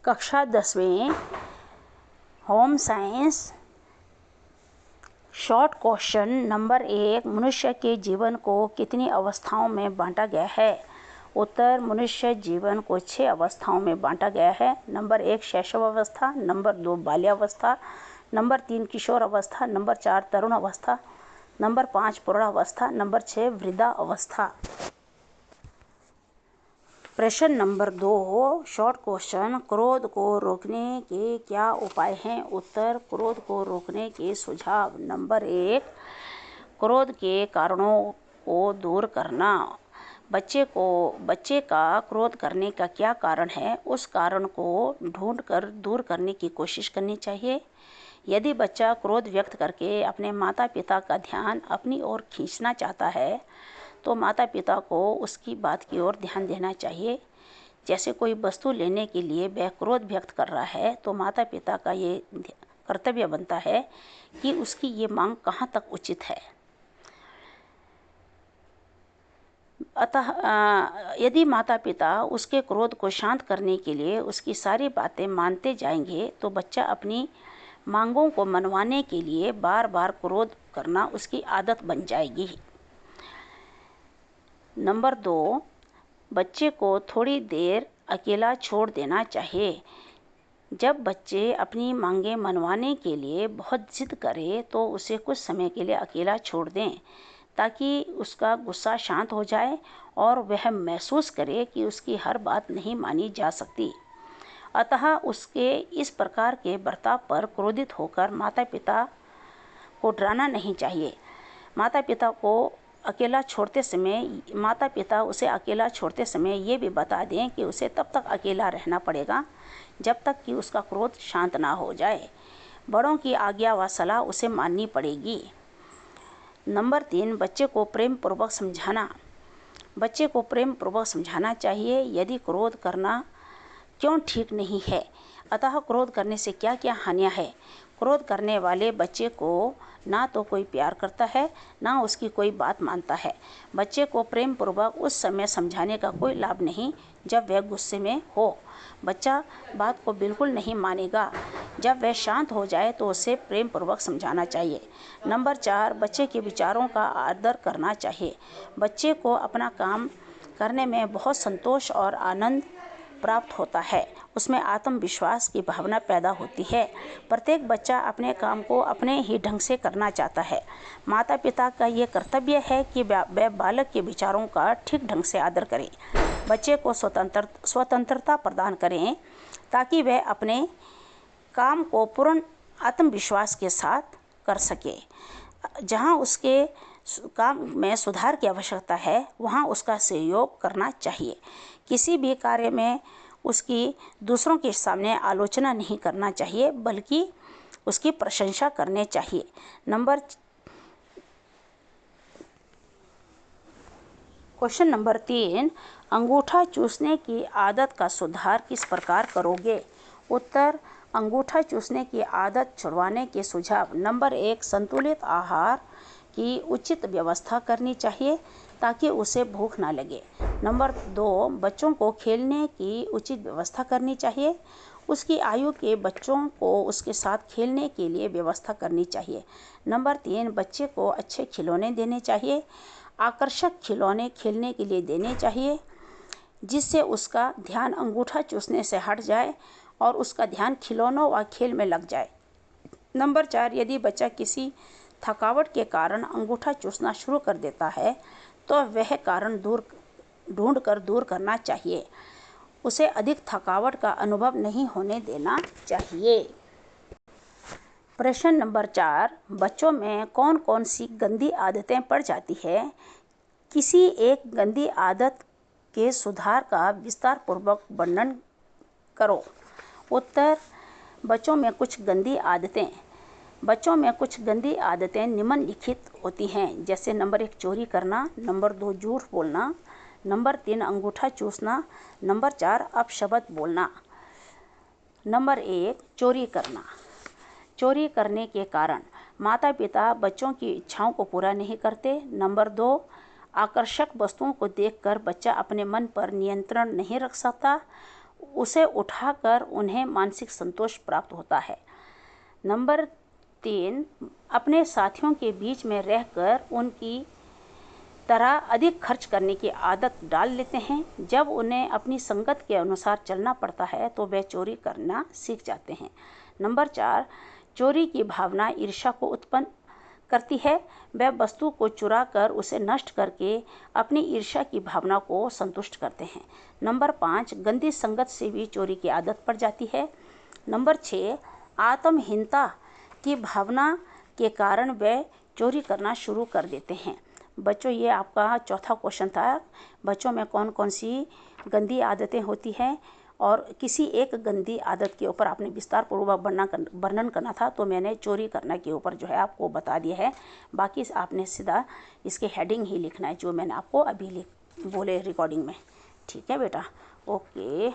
कक्षा 10वीं home science short question number 1, मनुष्य के जीवन को कितनी अवस्थाओं में बांटा गया है? उत्तर, मनुष्य जीवन को 6 अवस्थाओं में बांटा गया है। नंबर 1 शैशव अवस्था, नंबर 2 बाल्यावस्था, नंबर 3 किशोर अवस्था, नंबर 4 तरुण अवस्था, नंबर 5 प्रौढ़ावस्था, नंबर 6 वृद्धा अवस्था। प्रश्न नंबर 2 शॉर्ट क्वेश्चन, क्रोध को रोकने के क्या उपाय हैं? उत्तर, क्रोध को रोकने के सुझाव। नंबर 1 क्रोध के कारणों को दूर करना। बच्चे का क्रोध करने का क्या कारण है, उस कारण को ढूंढकर दूर करने की कोशिश करनी चाहिए। यदि बच्चा क्रोध व्यक्त करके अपने माता पिता का ध्यान अपनी ओर खींचना चाहता है तो माता पिता को उसकी बात की ओर ध्यान देना चाहिए। जैसे कोई वस्तु लेने के लिए वह क्रोध व्यक्त कर रहा है तो माता पिता का ये कर्तव्य बनता है कि उसकी ये मांग कहाँ तक उचित है। अतः यदि माता पिता उसके क्रोध को शांत करने के लिए उसकी सारी बातें मानते जाएंगे तो बच्चा अपनी मांगों को मनवाने के लिए बार बार क्रोध करना उसकी आदत बन जाएगी। नंबर 2 बच्चे को थोड़ी देर अकेला छोड़ देना चाहिए। जब बच्चे अपनी मांगें मनवाने के लिए बहुत जिद करे तो उसे कुछ समय के लिए अकेला छोड़ दें ताकि उसका गुस्सा शांत हो जाए और वह महसूस करे कि उसकी हर बात नहीं मानी जा सकती। अतः उसके इस प्रकार के बर्ताव पर क्रोधित होकर माता पिता को डराना नहीं चाहिए। माता पिता उसे अकेला छोड़ते समय ये भी बता दें कि उसे तब तक अकेला रहना पड़ेगा जब तक कि उसका क्रोध शांत ना हो जाए। बड़ों की आज्ञा व सलाह उसे माननी पड़ेगी। नंबर 3 बच्चे को प्रेम पूर्वक समझाना चाहिए। यदि क्रोध करना क्यों ठीक नहीं है, अतः क्रोध करने से क्या क्या हानियां हैं। क्रोध करने वाले बच्चे को ना तो कोई प्यार करता है ना उसकी कोई बात मानता है। बच्चे को प्रेम पूर्वक उस समय समझाने का कोई लाभ नहीं जब वह गुस्से में हो। बच्चा बात को बिल्कुल नहीं मानेगा। जब वह शांत हो जाए तो उसे प्रेम पूर्वक समझाना चाहिए। नंबर 4 बच्चे के विचारों का आदर करना चाहिए। बच्चे को अपना काम करने में बहुत संतोष और आनंद प्राप्त होता है। उसमें आत्मविश्वास की भावना पैदा होती है। प्रत्येक बच्चा अपने काम को अपने ही ढंग से करना चाहता है। माता पिता का ये कर्तव्य है कि वह बालक के विचारों का ठीक ढंग से आदर करें। बच्चे को स्वतंत्रता प्रदान करें ताकि वह अपने काम को पूर्ण आत्मविश्वास के साथ कर सके। जहाँ उसके काम में सुधार की आवश्यकता है वहाँ उसका सहयोग करना चाहिए। किसी भी कार्य में उसकी दूसरों के सामने आलोचना नहीं करना चाहिए बल्कि उसकी प्रशंसा करनी चाहिए। क्वेश्चन नंबर 3 अंगूठा चूसने की आदत का सुधार किस प्रकार करोगे? उत्तर, अंगूठा चूसने की आदत छुड़वाने के सुझाव। नंबर 1 संतुलित आहार की उचित व्यवस्था करनी चाहिए ताकि उसे भूख ना लगे। नंबर 2 बच्चों को खेलने की उचित व्यवस्था करनी चाहिए। उसकी आयु के बच्चों को उसके साथ खेलने के लिए व्यवस्था करनी चाहिए। नंबर 3 बच्चे को अच्छे खिलौने देने चाहिए। आकर्षक खिलौने खेलने के लिए देने चाहिए जिससे उसका ध्यान अंगूठा चूसने से हट जाए और उसका ध्यान खिलौनों व खेल में लग जाए। नंबर 4 यदि बच्चा किसी थकावट के कारण अंगूठा चूसना शुरू कर देता है तो वह कारण ढूंढकर दूर करना चाहिए। उसे अधिक थकावट का अनुभव नहीं होने देना चाहिए। प्रश्न नंबर 4 बच्चों में कौन कौन सी गंदी आदतें पड़ जाती है? किसी एक गंदी आदत के सुधार का विस्तार पूर्वक वर्णन करो। उत्तर, बच्चों में कुछ गंदी आदतें निम्नलिखित होती हैं। जैसे नंबर 1 चोरी करना, नंबर 2 झूठ बोलना, नंबर 3 अंगूठा चूसना, नंबर 4 अपशब्द बोलना। नंबर 1 चोरी करना। चोरी करने के कारण माता पिता बच्चों की इच्छाओं को पूरा नहीं करते। नंबर 2 आकर्षक वस्तुओं को देखकर बच्चा अपने मन पर नियंत्रण नहीं रख सकता। उसे उठाकर उन्हें मानसिक संतोष प्राप्त होता है। नंबर 3, अपने साथियों के बीच में रहकर उनकी तरह अधिक खर्च करने की आदत डाल लेते हैं। जब उन्हें अपनी संगत के अनुसार चलना पड़ता है तो वे चोरी करना सीख जाते हैं। नंबर 4, चोरी की भावना ईर्ष्या को उत्पन्न करती है। वह वस्तु को चुरा कर उसे नष्ट करके अपनी ईर्ष्या की भावना को संतुष्ट करते हैं। नंबर 5, गंदी संगत से भी चोरी की आदत पड़ जाती है। नंबर 6, आत्महीनता की भावना के कारण वे चोरी करना शुरू कर देते हैं। बच्चों, ये आपका चौथा क्वेश्चन था। बच्चों में कौन कौन सी गंदी आदतें होती हैं, और किसी एक गंदी आदत के ऊपर आपने विस्तार पूर्वक वर्णन करना था, तो मैंने चोरी करना के ऊपर जो है आपको बता दिया है। बाकी आपने सीधा इसके हेडिंग ही लिखना है जो मैंने आपको अभी बोले रिकॉर्डिंग में। ठीक है बेटा, ओके।